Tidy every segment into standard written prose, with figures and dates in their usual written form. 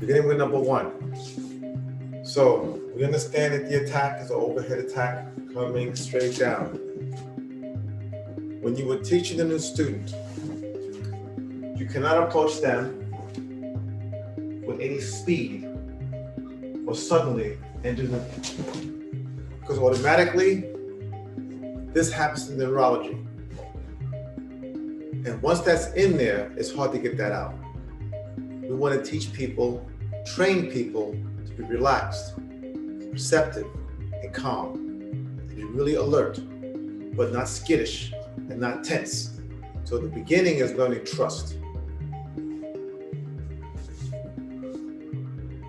Beginning with number 1. So we understand that the attack is an overhead attack coming straight down. When you were teaching a new student, you cannot approach them with any speed or suddenly and do them, because automatically this happens in neurology. And once that's in there, it's hard to get that out. We want to teach people, train people to be relaxed, receptive, and calm, to be really alert, but not skittish and not tense. So the beginning is learning trust.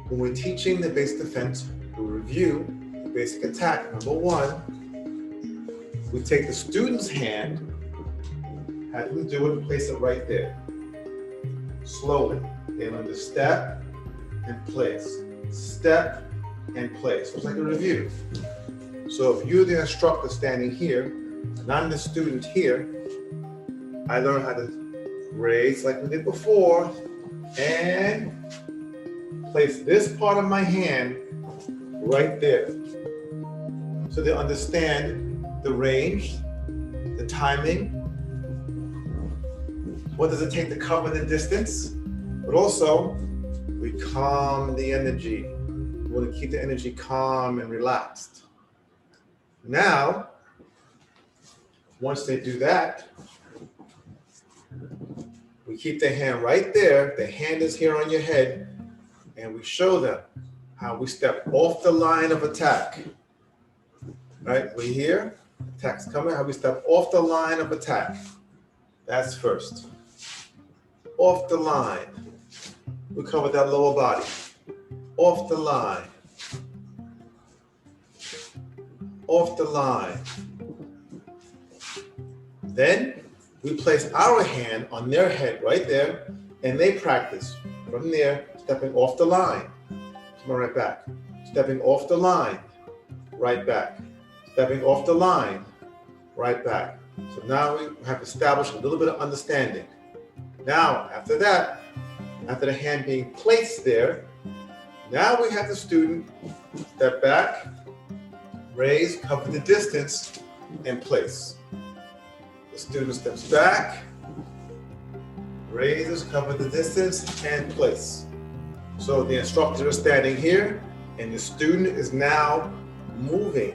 When we're teaching the basic defense, we review the basic attack. Number 1, we take the student's hand, how do we do it? Place it right there. Slowly. They learn to step and place. Step and place. So it's like a review. So if you're the instructor standing here, and I'm the student here, I learn how to raise like we did before, and place this part of my hand right there. So they understand the range, the timing, what does it take to cover the distance, but also we calm the energy. We want to keep the energy calm and relaxed. Now, once they do that, we keep the hand right there. The hand is here on your head, and we show them how we step off the line of attack. Right, we're here, attack's coming, how we step off the line of attack. That's first. Off the line. We cover that lower body. Off the line. Off the line. Then we place our hand on their head right there, and they practice from there, stepping off the line. Come on, right back. Stepping off the line, right back. Stepping off the line, right back. So now we have established a little bit of understanding. Now, after that, after the hand being placed there, now we have the student step back, raise, cover the distance, and place. The student steps back, raises, cover the distance, and place. So the instructor is standing here, and the student is now moving,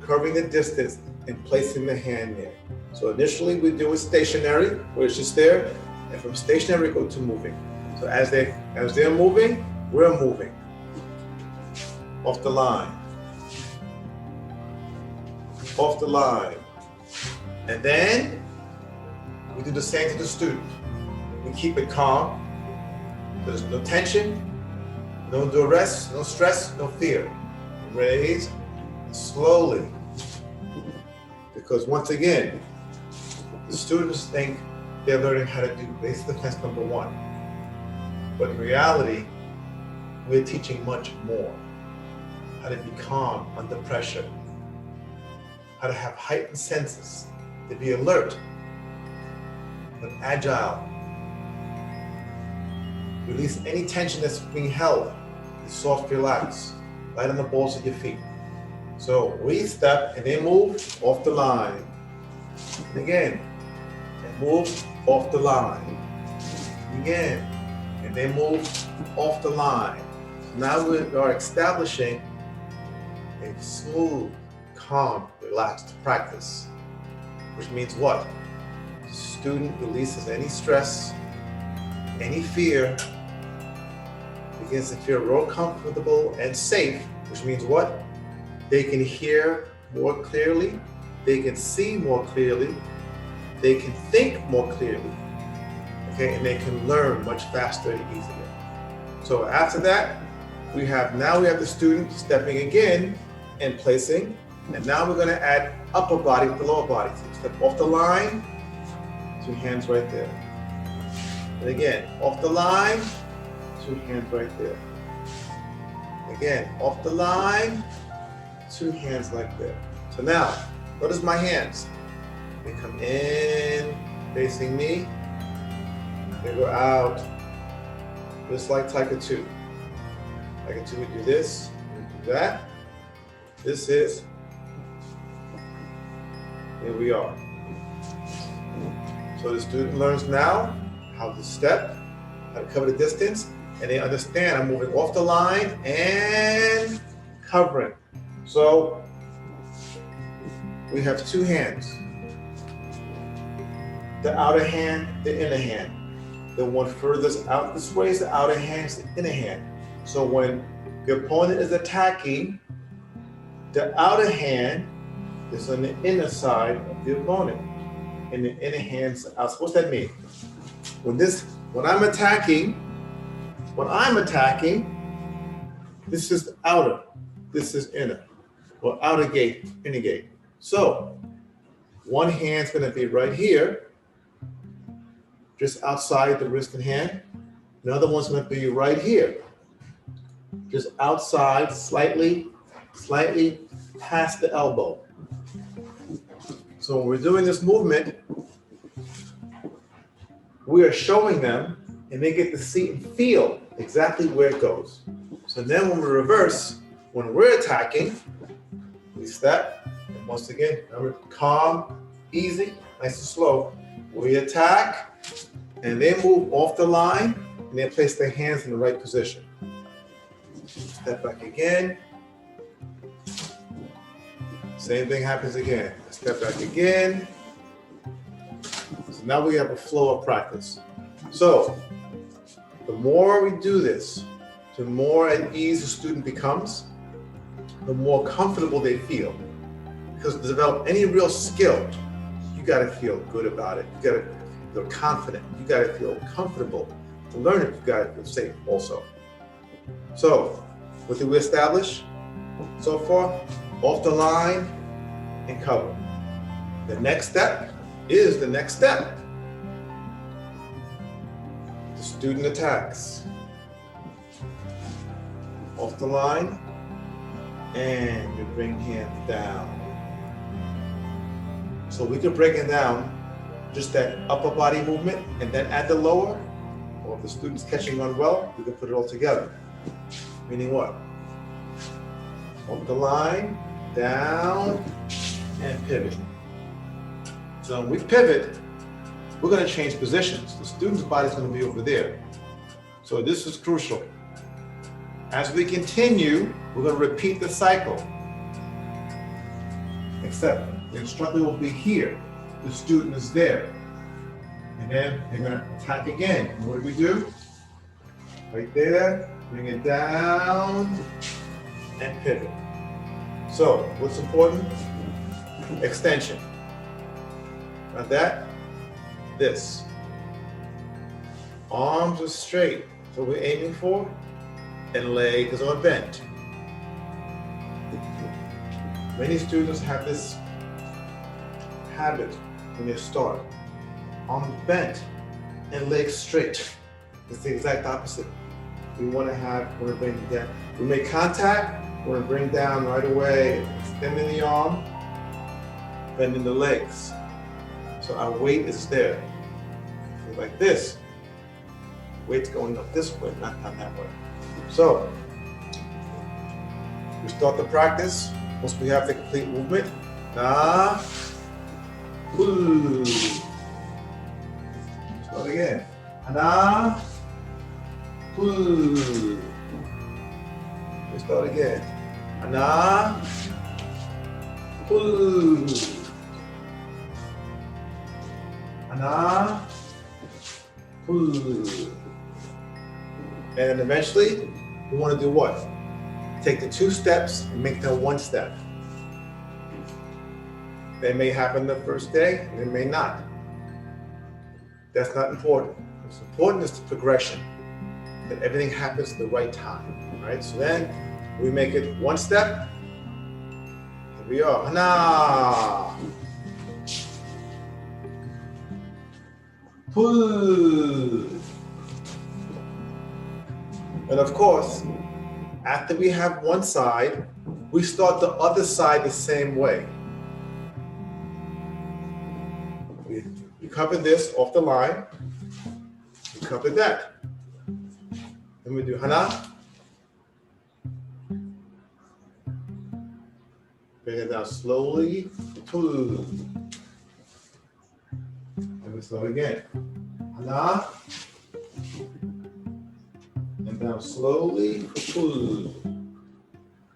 covering the distance, and placing the hand there. So initially we do it stationary, where it's just there, and from stationary we go to moving. So as they're moving, we're moving. Off the line. Off the line. And then we do the same to the student. We keep it calm. There's no tension, no duress, no stress, no fear. Raise slowly. Because once again, the students think they're learning how to do basic defense number 1. But in reality, we're teaching much more. How to be calm under pressure. How to have heightened senses. To be alert, but agile. Release any tension that's being held. Be soft, relax. Light on the balls of your feet. So we step and they move off the line. And again, and move off the line. Again, and they move off the line. So now we are establishing a smooth, calm, relaxed practice. Which means what? The student releases any stress, any fear, begins to feel real comfortable and safe, which means what? They can hear more clearly, they can see more clearly, they can think more clearly, okay, and they can learn much faster and easier. So after that, we have the student stepping again and placing, and now we're going to add upper body with the lower body. So step off the line, 2 hands right there. And again, off the line, 2 hands right there. Again, off the line, 2 hands like that. So now, notice my hands. They come in, facing me. They go out, just like Taika 2. Taika 2, we do this, we do that. This is, here we are. So the student learns now how to step, how to cover the distance, and they understand I'm moving off the line and covering. So we have two hands. The outer hand, the inner hand. The one furthest out this way is the outer hand, is the inner hand. So when the opponent is attacking, the outer hand is on the inner side of the opponent, and the inner hand's out. So what's that mean? When I'm attacking, this is outer, this is inner, or outer gate, inner gate. So one hand's gonna be right here, just outside the wrist and hand. Another one's gonna be right here, just outside, slightly past the elbow. So when we're doing this movement, we are showing them and they get to see and feel exactly where it goes. So then when we reverse, when we're attacking, we step, and once again, remember, calm, easy, nice and slow. We attack, and they move off the line, and they place their hands in the right position. Step back again. Same thing happens again. Step back again. So now we have a flow of practice. So the more we do this, the more at ease the student becomes, the more comfortable they feel. Because to develop any real skill, you gotta feel good about it. You gotta feel confident. You gotta feel comfortable. To learn it, you gotta feel safe also. So, what did we establish so far? Off the line and cover. The next step is the next step. The student attacks. Off the line, and you bring hands down. So we can break it down, just that upper body movement, and then add the lower, or if the student's catching on well, we can put it all together. Meaning what? Off the line, down, and pivot. So when we pivot, we're gonna change positions. The student's body's gonna be over there. So this is crucial. As we continue, we're going to repeat the cycle. Except the instructor will be here. The student is there. And then they're going to attack again. And what do we do? Right there, bring it down, and pivot. So what's important? Extension. Not that, this. Arms are straight. So we're aiming for. And legs are bent. Many students have this habit when they start. Arms bent and legs straight. It's the exact opposite. We want to bring it down. We make contact, we want to bring down right away, extending the arm, bending the legs. So our weight is there. Like this. Weight's going up this way, not down that way. So, we start the practice. Once we have the complete movement, na, pull. Start again. Na, pull. We start again. Na, pull. Na, pull. And eventually, we want to do what? Take the 2 steps and make them 1 step. They may happen the first day, and they may not. That's not important. What's important is the progression, that everything happens at the right time, right? So then we make it 1 step. Here we are. Hana. Pull. And of course, after we have one side, we start the other side the same way. We cover this off the line, we cover that. Then we do hana. Bring it down slowly. Two. And we start again. Hana. And down slowly. Two.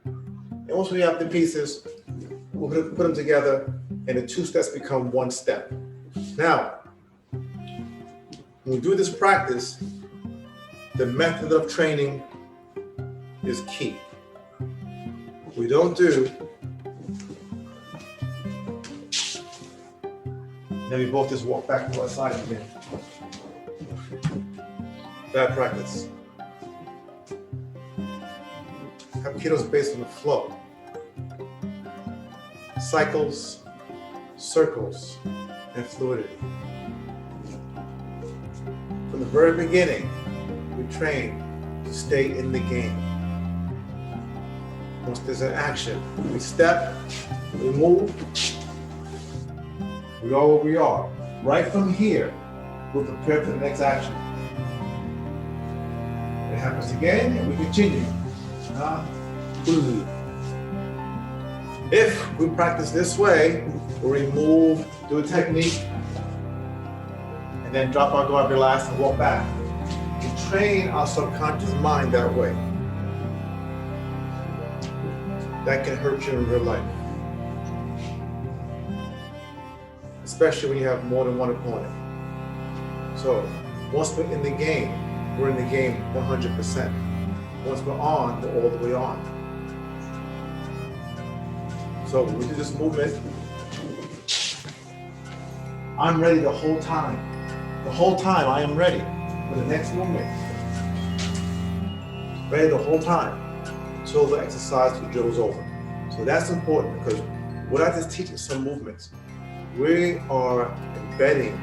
And once we have the pieces, we're going to put them together, and the two steps become one step. Now, when we do this practice, the method of training is key. We don't do, then we both just walk back to our side again. Bad practice. Hapkido is based on the flow. Cycles, circles, and fluidity. From the very beginning, we train to stay in the game. Once there's an action, we step, we move, we are where we are. Right from here, we'll prepare for the next action. It happens again, and we continue. If we practice this way, we'll remove, do a technique, and then drop our guard, relax, and walk back. We train our subconscious mind that way. That can hurt you in real life. Especially when you have more than one opponent. So, once we're in the game, we're in the game 100%. Once we're on, we're all the way on. So when we do this movement, I'm ready the whole time. The whole time I am ready for the next movement. Ready the whole time until the exercise, the drill is over. So that's important because we're not just teaching some movements. We are embedding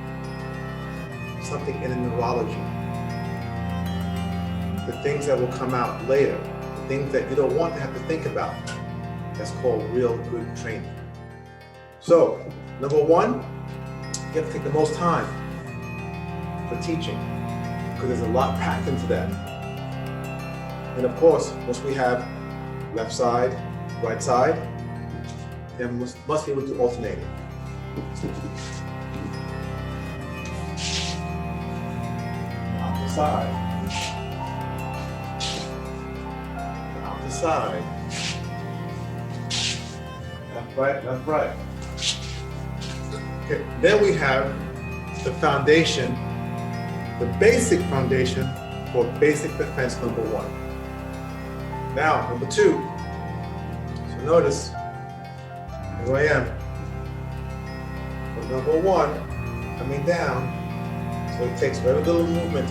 something in the neurology. The things that will come out later, the things that you don't want to have to think about. That's called real good training. So, number one, you have to take the most time for teaching because there's a lot packed into that. And of course, once we have left side, right side, then we must be able to alternate it. Out the side. Out the side. Left, right, left, right. Okay, then we have the foundation, the basic foundation for basic defense number one. Now, number two. So notice, here I am. For number one, coming down, so it takes very little movement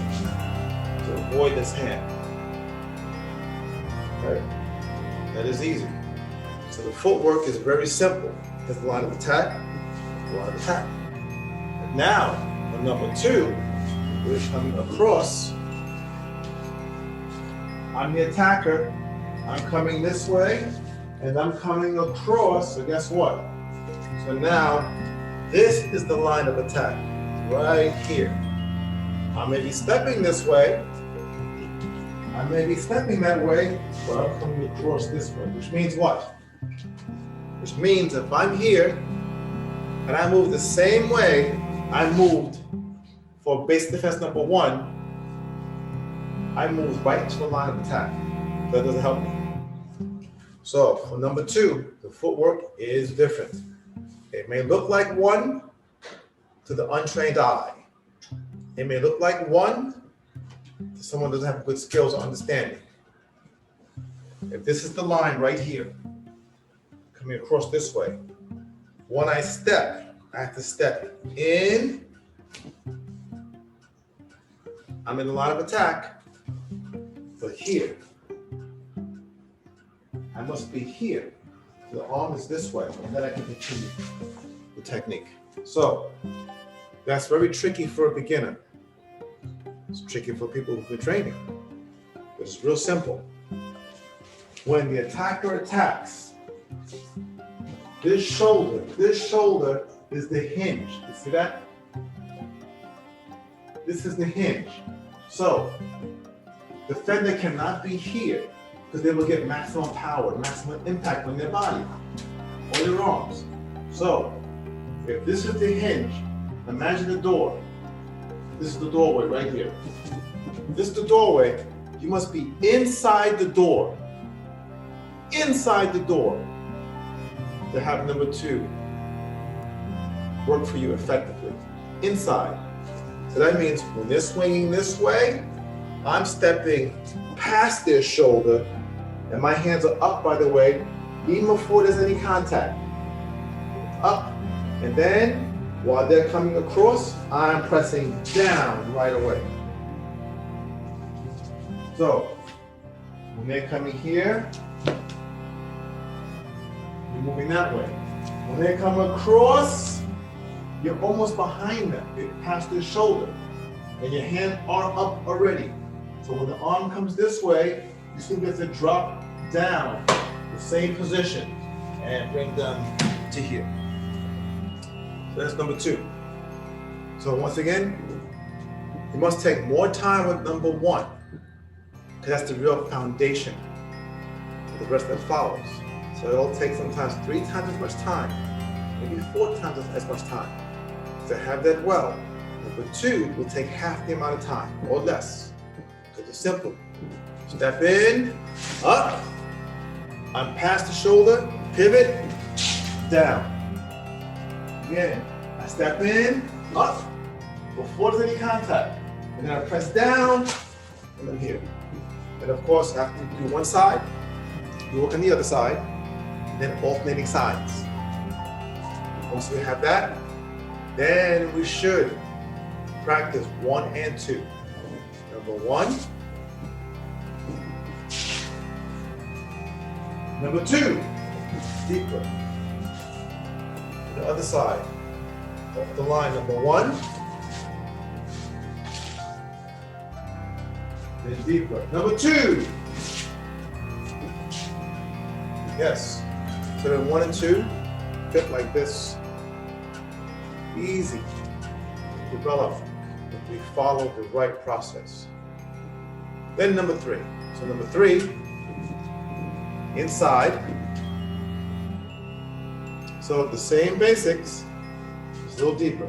to avoid this hand. Right? That is easy. So the footwork is very simple. There's a line of attack, a line of attack. And now, on number two, we're coming across. I'm the attacker. I'm coming this way, and I'm coming across. So guess what? So now, this is the line of attack, right here. I may be stepping this way. I may be stepping that way, but I'm coming across this way, which means what? Which means if I'm here, and I move the same way I moved for basic defense number one, I move right to the line of attack. That doesn't help me. So for number two, the footwork is different. It may look like one to the untrained eye. It may look like one to someone who doesn't have good skills or understanding. If this is the line right here, coming across this way, when I step, I have to step in. I'm in the line of attack, but here, I must be here. The arm is this way, and then I can continue the technique. So, that's very tricky for a beginner. It's tricky for people who've been training. But it's real simple. When the attacker attacks, this shoulder is the hinge. You see that? This is the hinge. So, Defender cannot be here because they will get maximum power, maximum impact on their body, on their arms. So, if this is the hinge, imagine the door. This is the doorway right here. If this is the doorway, you must be inside the door. Inside the door to have number 2 work for you effectively. Inside. So that means when they're swinging this way, I'm stepping past their shoulder and my hands are up, by the way, even before there's any contact. Up, and then while they're coming across, I'm pressing down right away. So when they're coming here, you're moving that way. When they come across, you're almost behind them. You're past their shoulder. And your hands are up already. So when the arm comes this way, you still get to drop down the same position and bring them to here. So that's number 2. So once again, you must take more time with number 1, because that's the real foundation for the rest that follows. So it'll take sometimes 3 times as much time, maybe 4 times as much time to have that well. Number 2 will take half the amount of time or less, because it's simple. Step in, up, I'm past the shoulder, pivot, down. Again, I step in, up, before there's any contact. And then I press down, and I'm here. And of course, after you do one side, you work on the other side, then alternating sides. Once we have that, then we should practice 1 and 2. Number 1. Number 2, deeper. The other side, off the line, number 1. Then deeper. Number 2. Yes. So then 1 and 2, fit like this. Easy. Develop if we follow the right process. Then number 3. So number 3, inside. So the same basics, just a little deeper.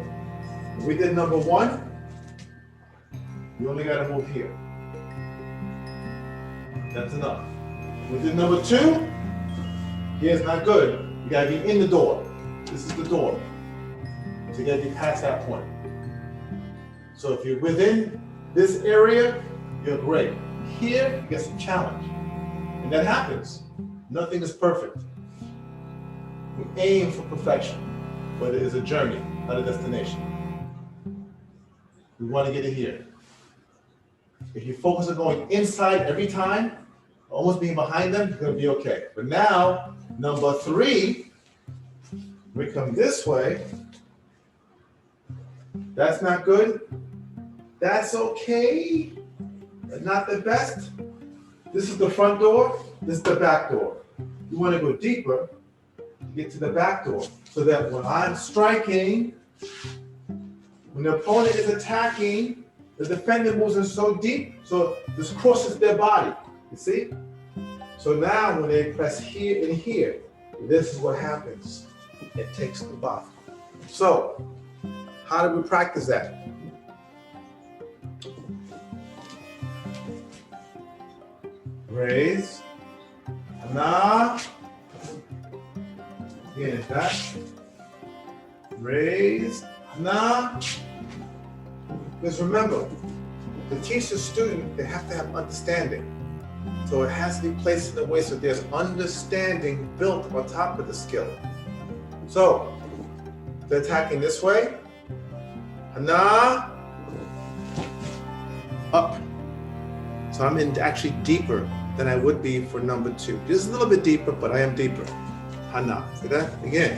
If we did number 1, you only got to move here. That's enough. If we did number 2, here's not good. You got to be in the door. This is the door. So you got to be past that point. So if you're within this area, you're great. Here, you get some challenge. And that happens. Nothing is perfect. We aim for perfection, but it is a journey, not a destination. We want to get it here. If you focus on going inside every time, almost being behind them, you're going to be okay. But now, number 3, we come this way. That's not good. That's okay, but not the best. This is the front door. This is the back door. You want to go deeper to get to the back door, so that when I'm striking, when the opponent is attacking, the defender moves in so deep, so this crosses their body. You see? So now when they press here and here, this is what happens. It takes the body. So, how do we practice that? Raise. Na. Again, that. Raise. Na. Because remember, to teach the student, they have to have understanding. So it has to be placed in a way so there's understanding built on top of the skill. So, they're attacking this way. Na. Up. So I'm in actually deeper than I would be for number 2. Just a little bit deeper, but I am deeper. Hana. See that? Again.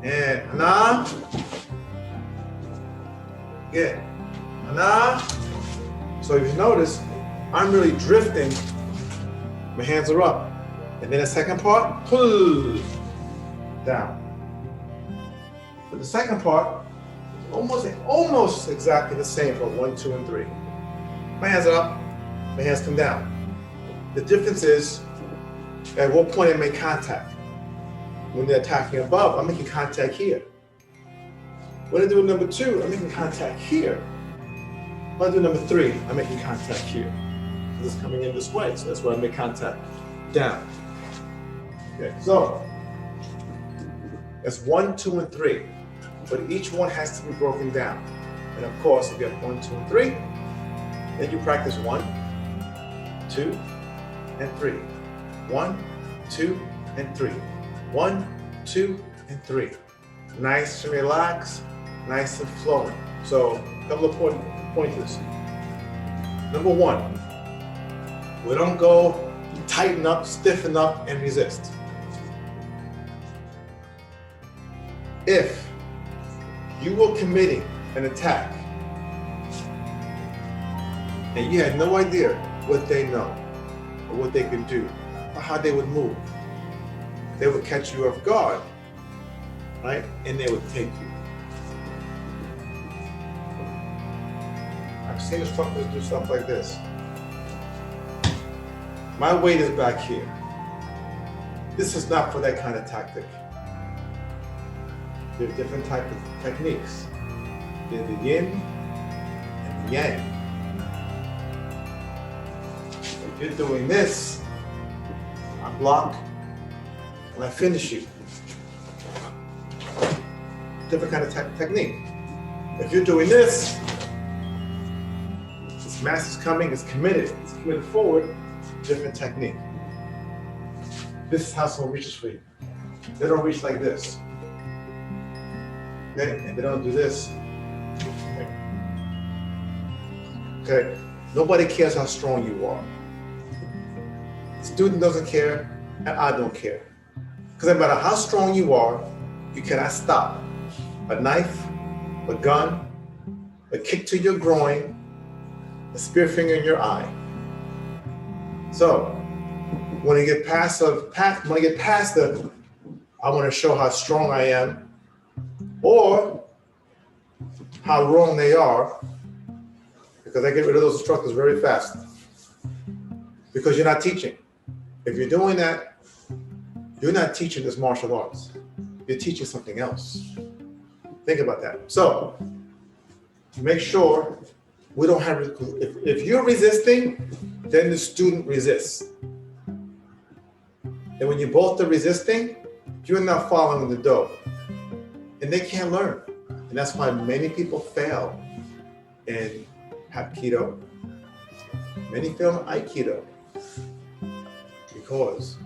And hana. Again. Hana. So if you notice, I'm really drifting. My hands are up. And then the second part, pull down. But the second part is almost exactly the same for 1, 2, and 3. My hands are up. my hands come down. The difference is at what point I make contact. When they're attacking above, I'm making contact here. When I do number 2, I'm making contact here. When I do number 3, I'm making contact here. This is coming in this way, so that's where I make contact down. Okay, so that's 1, 2, and 3, but each one has to be broken down. And of course, if you have 1, 2, and 3, then you practice 1, 2, and 3. 1, 2, and 3. 1, 2, and 3. Nice and relaxed, nice and flowing. So, a couple of pointers. Number 1, we don't go tighten up, stiffen up, and resist. If you were committing an attack and you had no idea what they know or what they can do or how they would move, they would catch you off guard, right? And they would take you. I've seen instructors do stuff like this. My weight is back here. This is not for that kind of tactic. There are different types of techniques. There's the yin and the yang. If you're doing this, I block and I finish you. Different kind of technique. If you're doing this mass is coming, it's committed forward, different technique. This is how someone reaches for you. They don't reach like this. Okay, and they don't do this. Okay, nobody cares how strong you are. The student doesn't care, and I don't care. Because no matter how strong you are, you cannot stop a knife, a gun, a kick to your groin, a spear finger in your eye. So, when I get past the, I want to show how strong I am, or how wrong they are, because I get rid of those instructors very fast. Because you're not teaching. If you're doing that, you're not teaching this martial arts. You're teaching something else. Think about that. So, make sure we don't have, if you're resisting, then the student resists. And when you both are resisting, you're not following the dough. And they can't learn. And that's why many people fail in Hapkido. Many fail in Aikido. Because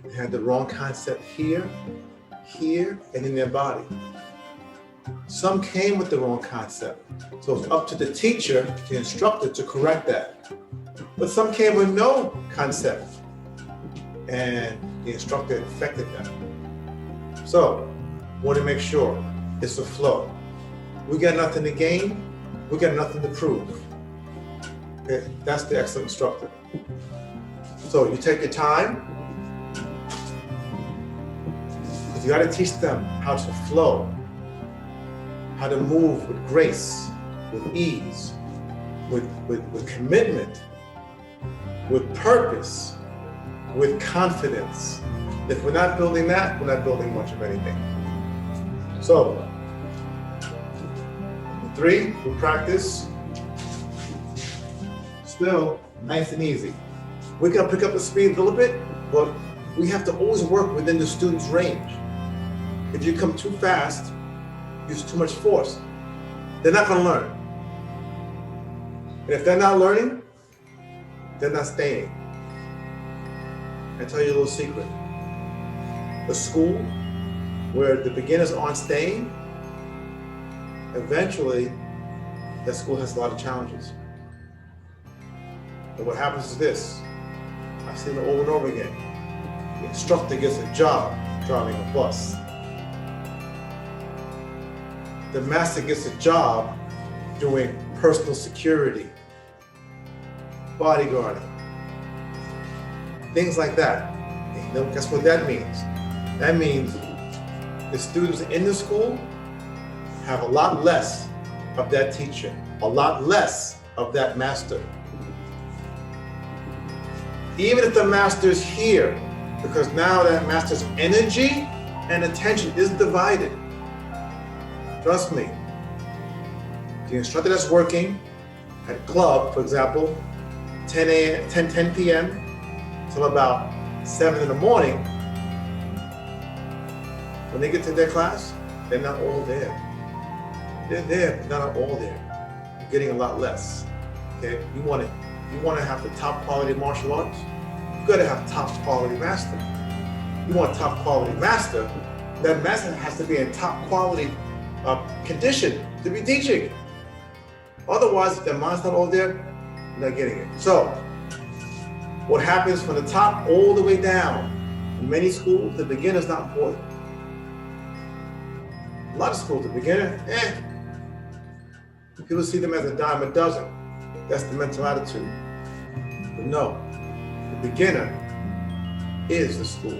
they had the wrong concept here, and in their body. Some came with the wrong concept. So it's up to the teacher, the instructor, to correct that. But some came with no concept, and the instructor affected them. So, want to make sure it's a flow. We got nothing to gain, we got nothing to prove. Okay? That's the excellent instructor. So you take your time, because you got to teach them how to flow, how to move with grace, with ease, with commitment, with purpose, with confidence. If we're not building that, we're not building much of anything. So, 3, we practice. Still nice and easy. We can pick up the speed a little bit, but we have to always work within the student's range. If you come too fast, use too much force, they're not going to learn. And if they're not learning, they're not staying. I tell you a little secret. A school where the beginners aren't staying, eventually that school has a lot of challenges. And what happens is this. I've seen it over and over again. The instructor gets a job driving a bus. The master gets a job doing personal security, bodyguarding, things like that. And guess what that means? That means the students in the school have a lot less of that teacher, a lot less of that master. Even if the master is here, because now that master's energy and attention is divided. Trust me. The instructor that's working at club, for example, 10 p.m. till about 7 in the morning, when they get to their class, they're not all there. They're there, but not all there. You're getting a lot less. Okay? You want to have the top quality martial arts, you got to have top quality master. You want top quality master, that master has to be in top quality condition to be teaching. Otherwise, if their mind's not all there, you're not getting it. So, what happens from the top all the way down? In many schools, the beginner's not important. A lot of schools, the beginner, people see them as a dime a dozen. That's the mental attitude. But no, the beginner is the school.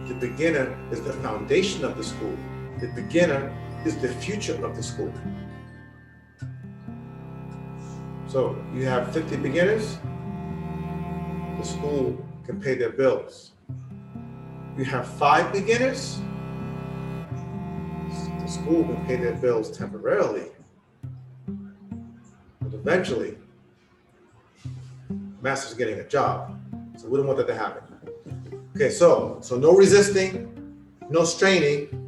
The beginner is the foundation of the school. The beginner is the future of the school. So you have 50 beginners, the school can pay their bills. You have 5 beginners, the school can pay their bills temporarily. But eventually, master's getting a job. So we don't want that to happen. Okay, so no resisting, no straining.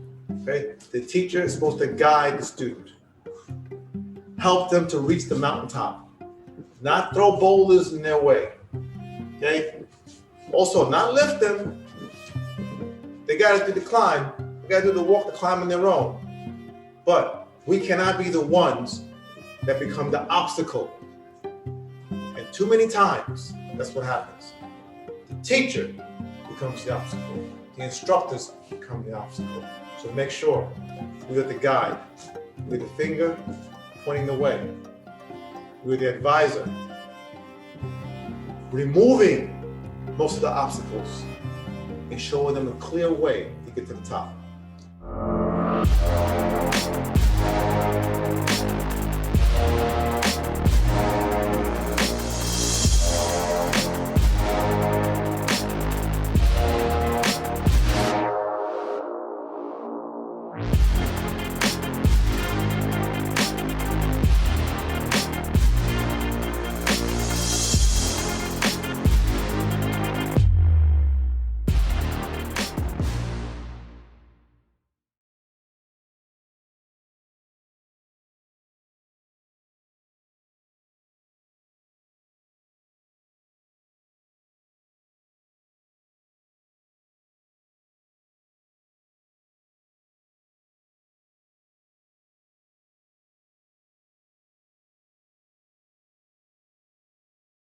Okay, the teacher is supposed to guide the student, help them to reach the mountaintop, not throw boulders in their way. Okay, also not lift them. They got to do the climb. They got to do the walk, the climb on their own. But we cannot be the ones that become the obstacle. And too many times, that's what happens. The teacher becomes the obstacle. The instructors become the obstacle. So make sure we're the guide. We're the finger pointing the way. We're the advisor, removing most of the obstacles and showing them a clear way to get to the top.